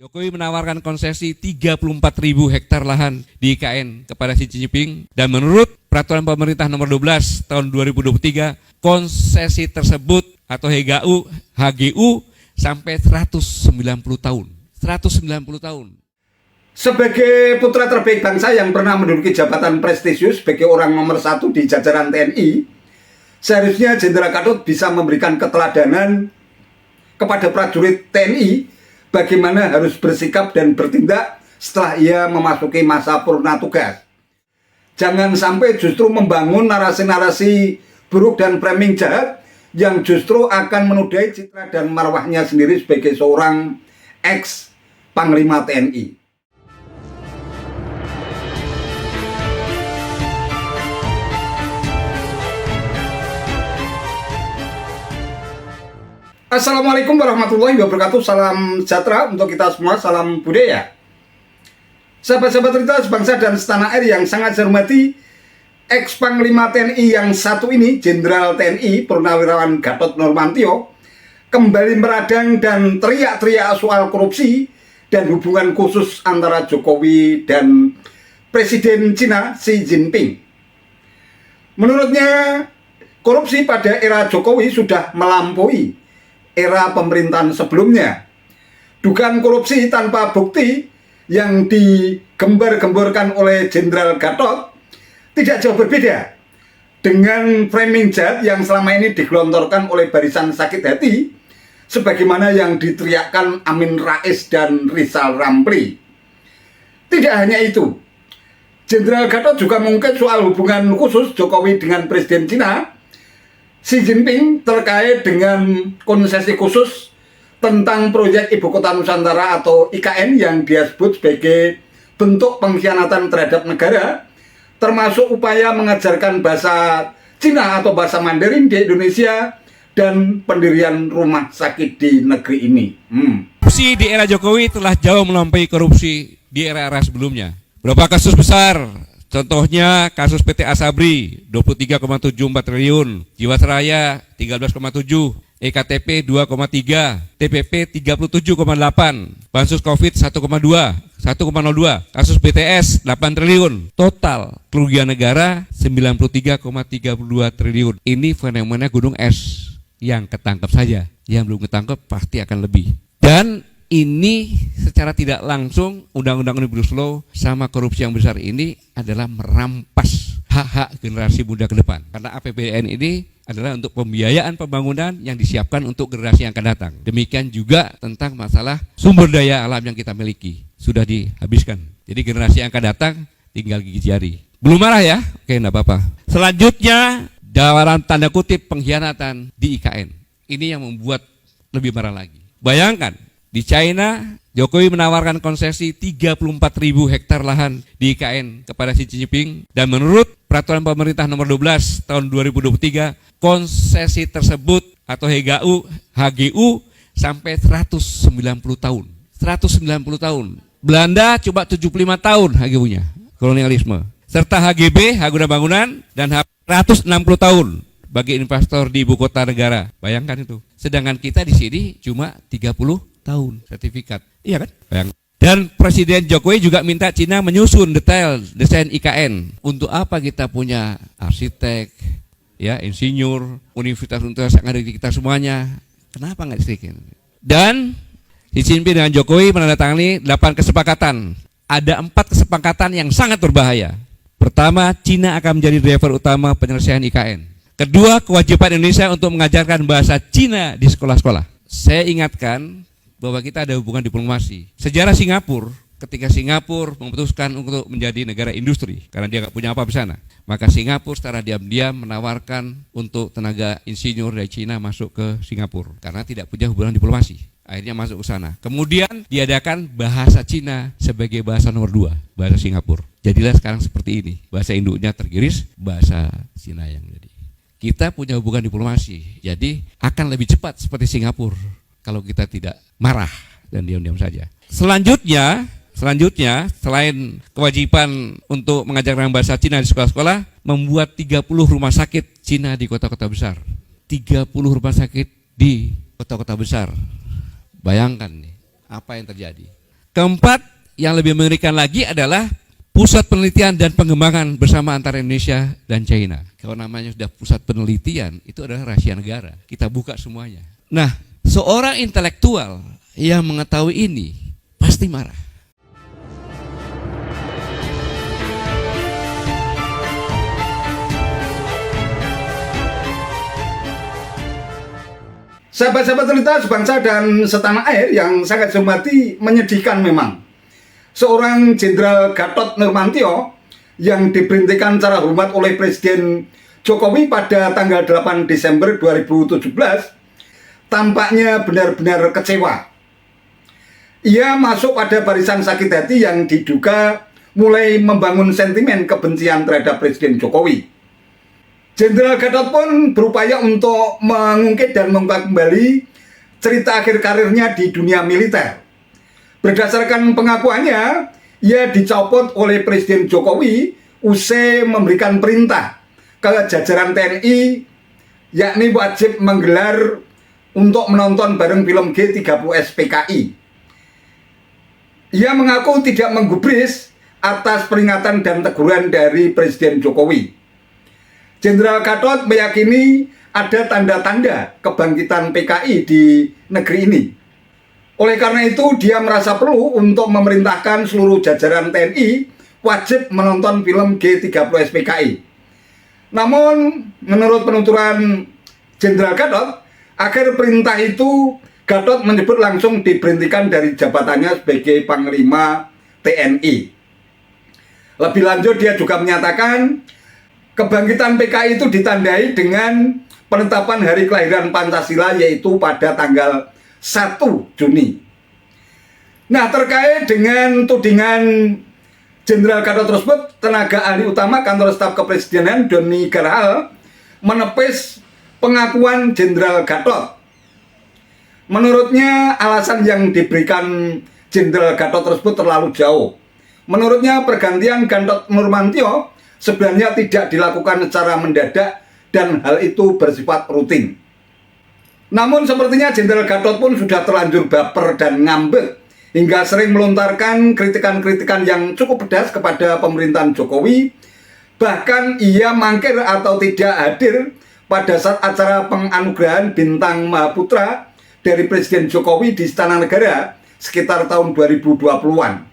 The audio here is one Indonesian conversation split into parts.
Jokowi menawarkan konsesi 34.000 hektar lahan di IKN kepada Xi Jinping, dan menurut Peraturan Pemerintah Nomor 12 Tahun 2023, konsesi tersebut atau HGU sampai 190 tahun. 190 tahun. Sebagai putra terbaik bangsa yang pernah menduduki jabatan prestisius sebagai orang nomor 1 di jajaran TNI, seharusnya Jenderal Gatot bisa memberikan keteladanan kepada prajurit TNI bagaimana harus bersikap dan bertindak setelah ia memasuki masa purna tugas. Jangan sampai justru membangun narasi-narasi buruk dan framing jahat yang justru akan menodai citra dan marwahnya sendiri sebagai seorang ex-Panglima TNI. Assalamualaikum warahmatullahi wabarakatuh. Salam sejahtera untuk kita semua, salam budaya. Sahabat-sahabat cerita sebangsa dan setanah air yang sangat saya hormati, ex-Panglima TNI yang satu ini, Jenderal TNI Purnawirawan Gatot Nurmantio, kembali meradang dan teriak-teriak soal korupsi dan hubungan khusus antara Jokowi dan Presiden Cina Xi Jinping. Menurutnya, korupsi pada era Jokowi sudah melampaui era pemerintahan sebelumnya. Dugaan korupsi tanpa bukti yang digembar-gemborkan oleh Jenderal Gatot tidak jauh berbeda dengan framing jahat yang selama ini digelontorkan oleh barisan sakit hati, sebagaimana yang diteriakkan Amin Rais dan Rizal Ramli. Tidak hanya itu, Jenderal Gatot juga mengungkit soal hubungan khusus Jokowi dengan Presiden Cina Xi Jinping terkait dengan konsesi khusus tentang proyek Ibu Kota Nusantara atau IKN yang dia sebut sebagai bentuk pengkhianatan terhadap negara, termasuk upaya mengajarkan bahasa Cina atau bahasa Mandarin di Indonesia dan pendirian rumah sakit di negeri ini. Korupsi di era Jokowi telah jauh melampaui korupsi di era-era sebelumnya. Berapa kasus besar? Contohnya kasus PT Asabri 23,74 triliun, Jiwasraya 13,7, EKTP 2,3, TPP 37,8, Bansos Covid 1,2, kasus BTS 8 triliun, total kerugian negara 93,32 triliun. Ini fenomena gunung es yang ketangkep saja, yang belum ketangkep pasti akan lebih. Dan ini secara tidak langsung Undang-Undang Omnibus Law sama korupsi yang besar ini adalah merampas hak-hak generasi muda ke depan. Karena APBN ini adalah untuk pembiayaan pembangunan yang disiapkan untuk generasi yang akan datang. Demikian juga tentang masalah sumber daya alam yang kita miliki. Sudah dihabiskan. Jadi generasi yang akan datang tinggal gigi jari. Belum marah ya? Oke, enggak apa-apa. Selanjutnya, dalam tanda kutip pengkhianatan di IKN. Ini yang membuat lebih marah lagi. Bayangkan, di China, Jokowi menawarkan konsesi 34.000 hektar lahan di IKN kepada Xi Jinping, dan menurut Peraturan Pemerintah Nomor 12 Tahun 2023, konsesi tersebut atau HGU sampai 190 tahun. 190 tahun. Belanda coba 75 tahun HGU-nya, kolonialisme. Serta HGB, hak guna bangunan, dan 160 tahun bagi investor di ibu kota negara. Bayangkan itu. Sedangkan kita di sini cuma 30 tahun sertifikat. Iya kan? Bayang. Dan Presiden Jokowi juga minta Cina menyusun detail desain IKN. Untuk apa kita punya arsitek, ya, insinyur, universitas yang ada di kita semuanya? Kenapa nggak disediakan? Dan Xi Jinping dengan Jokowi menandatangani 8 kesepakatan. Ada 4 kesepakatan yang sangat berbahaya. Pertama, Cina akan menjadi driver utama penyelesaian IKN. Kedua, kewajiban Indonesia untuk mengajarkan bahasa Cina di sekolah-sekolah. Saya ingatkan bahwa kita ada hubungan diplomasi. Sejarah Singapura, ketika Singapura memutuskan untuk menjadi negara industri, karena dia nggak punya apa di sana, maka Singapura secara diam-diam menawarkan untuk tenaga insinyur dari Cina masuk ke Singapura, karena tidak punya hubungan diplomasi. Akhirnya masuk ke sana. Kemudian diadakan bahasa Cina sebagai bahasa nomor 2, bahasa Singapura. Jadilah sekarang seperti ini, bahasa induknya tergiris, bahasa Cina yang jadi. Kita punya hubungan diplomasi, jadi akan lebih cepat seperti Singapura kalau kita tidak marah dan diam-diam saja. Selanjutnya selain kewajiban untuk mengajarkan bahasa Cina di sekolah-sekolah, membuat 30 rumah sakit Cina di kota-kota besar. 30 rumah sakit di kota-kota besar. Bayangkan nih, apa yang terjadi. Keempat, yang lebih mengerikan lagi adalah pusat penelitian dan pengembangan bersama antara Indonesia dan China. Kalau namanya sudah pusat penelitian, itu adalah rahasia negara. Kita buka semuanya. Nah, seorang intelektual yang mengetahui ini pasti marah. Sahabat-sahabat cerita sebangsa dan setanah air yang sangat saya hormati, menyedihkan memang. Seorang Jenderal Gatot Nurmantio yang diberhentikan secara hormat oleh Presiden Jokowi pada tanggal 8 Desember 2017 tampaknya benar-benar kecewa. Ia masuk pada barisan sakit hati yang diduga mulai membangun sentimen kebencian terhadap Presiden Jokowi. Jenderal Gatot pun berupaya untuk mengungkit dan mengungkap kembali cerita akhir karirnya di dunia militer. Berdasarkan pengakuannya, ia dicopot oleh Presiden Jokowi usai memberikan perintah ke jajaran TNI, yakni wajib menggelar untuk menonton bareng film G30S PKI. Ia mengaku tidak menggubris atas peringatan dan teguran dari Presiden Jokowi. Jenderal Gatot meyakini ada tanda-tanda kebangkitan PKI di negeri ini. Oleh karena itu, dia merasa perlu untuk memerintahkan seluruh jajaran TNI wajib menonton film G30S PKI. Namun, menurut penuturan Jenderal Gatot, akhir perintah itu Gatot menyebut langsung diberhentikan dari jabatannya sebagai Panglima TNI. Lebih lanjut, dia juga menyatakan kebangkitan PKI itu ditandai dengan penetapan hari kelahiran Pancasila, yaitu pada tanggal 1 Juni. Nah, terkait dengan tudingan Jenderal Gatot tersebut, tenaga ahli utama Kantor Staf Kepresidenan Doni Gahral menepis pengakuan Jenderal Gatot. Menurutnya, alasan yang diberikan Jenderal Gatot tersebut terlalu jauh. Menurutnya, pergantian Gatot Nurmantio sebenarnya tidak dilakukan secara mendadak dan hal itu bersifat rutin. Namun sepertinya Jenderal Gatot pun sudah terlanjur baper dan ngambek hingga sering melontarkan kritikan-kritikan yang cukup pedas kepada pemerintahan Jokowi. Bahkan ia mangkir atau tidak hadir pada saat acara penganugerahan Bintang Mahaputra dari Presiden Jokowi di Istana Negara sekitar tahun 2020-an.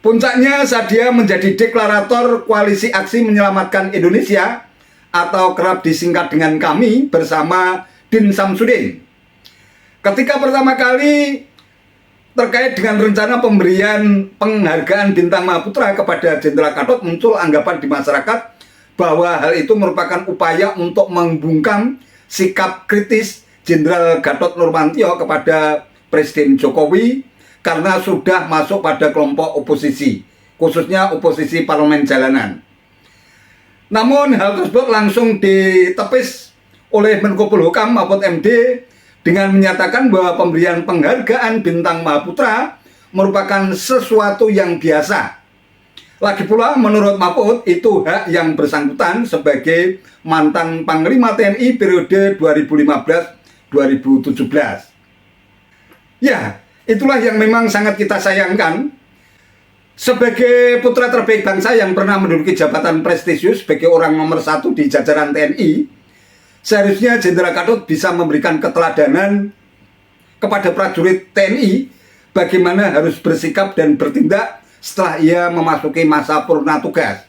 Puncaknya saat dia menjadi deklarator Koalisi Aksi Menyelamatkan Indonesia atau kerap disingkat dengan KAMI bersama Din Samsudin. Ketika pertama kali terkait dengan rencana pemberian penghargaan Bintang Mahaputra kepada Jenderal Gatot, muncul anggapan di masyarakat bahwa hal itu merupakan upaya untuk membungkam sikap kritis Jenderal Gatot Nurmantio kepada Presiden Jokowi karena sudah masuk pada kelompok oposisi, khususnya oposisi parlemen jalanan. Namun hal tersebut langsung ditepis oleh Menko Polhukam Mahfud MD dengan menyatakan bahwa pemberian penghargaan Bintang Mahaputra merupakan sesuatu yang biasa. Lagi pula menurut Mahfud itu hak yang bersangkutan sebagai mantan Panglima TNI periode 2015-2017. Ya, itulah yang memang sangat kita sayangkan. Sebagai putra terbaik bangsa yang pernah menduduki jabatan prestisius sebagai orang nomor 1 di jajaran TNI, seharusnya Jenderal Gatot bisa memberikan keteladanan kepada prajurit TNI bagaimana harus bersikap dan bertindak setelah ia memasuki masa purna tugas.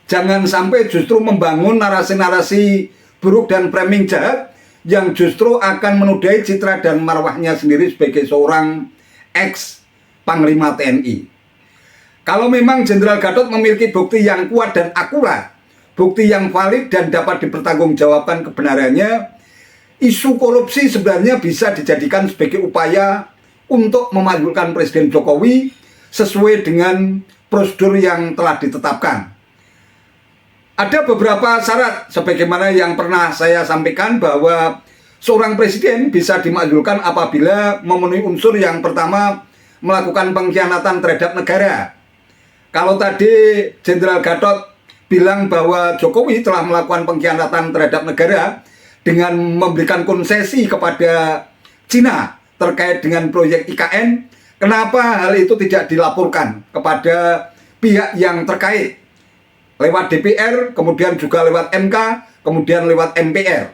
Jangan sampai justru membangun narasi-narasi buruk dan framing jahat yang justru akan menodai citra dan marwahnya sendiri sebagai seorang ex-Panglima TNI. Kalau memang Jenderal Gatot memiliki bukti yang kuat dan akurat, bukti yang valid dan dapat dipertanggungjawabkan kebenarannya, isu korupsi sebenarnya bisa dijadikan sebagai upaya untuk memakzulkan Presiden Jokowi sesuai dengan prosedur yang telah ditetapkan. Ada beberapa syarat sebagaimana yang pernah saya sampaikan bahwa seorang presiden bisa dimakzulkan apabila memenuhi unsur yang pertama, melakukan pengkhianatan terhadap negara. Kalau tadi Jenderal Gatot bilang bahwa Jokowi telah melakukan pengkhianatan terhadap negara dengan memberikan konsesi kepada Cina terkait dengan proyek IKN, Kenapa hal itu tidak dilaporkan kepada pihak yang terkait? Lewat DPR, kemudian juga lewat MK, kemudian lewat MPR.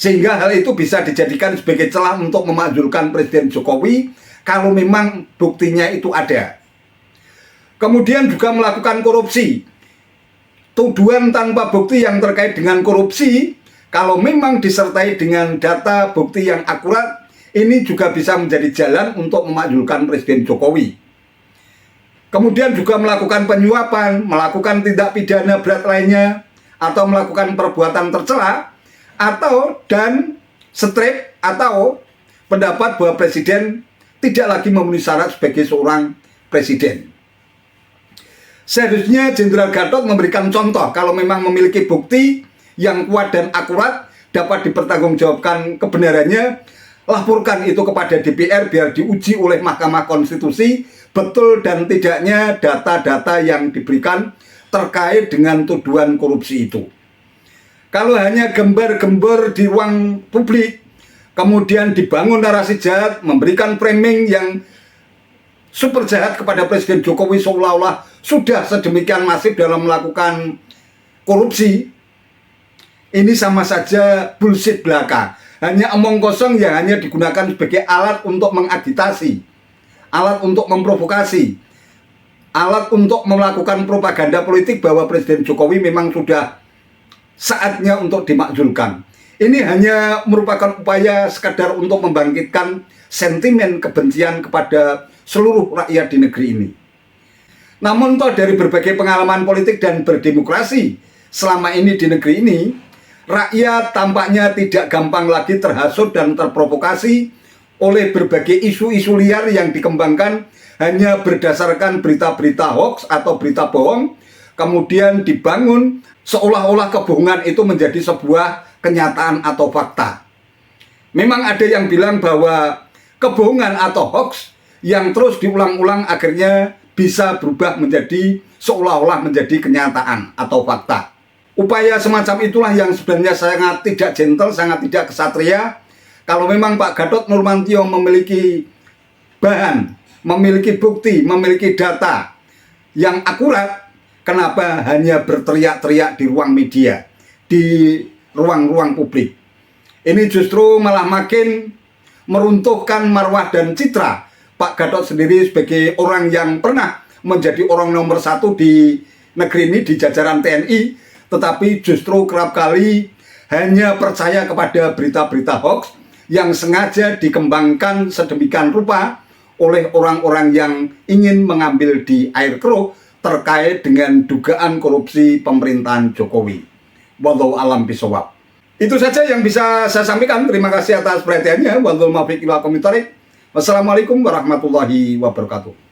Sehingga hal itu bisa dijadikan sebagai celah untuk memakzulkan Presiden Jokowi kalau memang buktinya itu ada. Kemudian juga melakukan korupsi. Tuduhan tanpa bukti yang terkait dengan korupsi, kalau memang disertai dengan data bukti yang akurat, ini juga bisa menjadi jalan untuk memakzulkan Presiden Jokowi. Kemudian juga melakukan penyuapan, melakukan tindak pidana berat lainnya, atau melakukan perbuatan tercela, atau dan strip atau pendapat bahwa Presiden tidak lagi memenuhi syarat sebagai seorang Presiden. Seharusnya Jenderal Gatot memberikan contoh kalau memang memiliki bukti yang kuat dan akurat, dapat dipertanggungjawabkan kebenarannya, laporkan itu kepada DPR biar diuji oleh Mahkamah Konstitusi betul dan tidaknya data-data yang diberikan terkait dengan tuduhan korupsi itu. Kalau hanya gembar-gembor di ruang publik, kemudian dibangun narasi jahat, memberikan framing yang super jahat kepada Presiden Jokowi seolah-olah sudah sedemikian masif dalam melakukan korupsi, ini sama saja bullshit belaka. Hanya omong kosong yang hanya digunakan sebagai alat untuk mengagitasi, alat untuk memprovokasi, alat untuk melakukan propaganda politik bahwa Presiden Jokowi memang sudah saatnya untuk dimakzulkan. Ini hanya merupakan upaya sekadar untuk membangkitkan sentimen kebencian kepada seluruh rakyat di negeri ini. Namun toh dari berbagai pengalaman politik dan berdemokrasi selama ini di negeri ini, rakyat tampaknya tidak gampang lagi terhasut dan terprovokasi oleh berbagai isu-isu liar yang dikembangkan hanya berdasarkan berita-berita hoax atau berita bohong, kemudian dibangun seolah-olah kebohongan itu menjadi sebuah kenyataan atau fakta. Memang ada yang bilang bahwa kebohongan atau hoax yang terus diulang-ulang akhirnya bisa berubah menjadi seolah-olah menjadi kenyataan atau fakta. Upaya semacam itulah yang sebenarnya sangat tidak gentle, sangat tidak kesatria. Kalau memang Pak Gatot Nurmantio memiliki bahan, memiliki bukti, memiliki data yang akurat, kenapa hanya berteriak-teriak di ruang media, di ruang-ruang publik? Ini justru malah makin meruntuhkan marwah dan citra Pak Gatot sendiri sebagai orang yang pernah menjadi orang nomor satu di negeri ini, di jajaran TNI, tetapi justru kerap kali hanya percaya kepada berita-berita hoax yang sengaja dikembangkan sedemikian rupa oleh orang-orang yang ingin mengambil di air keruh terkait dengan dugaan korupsi pemerintahan Jokowi. Wallahu a'lam bishawab. Itu saja yang bisa saya sampaikan. Terima kasih atas perhatiannya. Wassalamualaikum warahmatullahi wabarakatuh.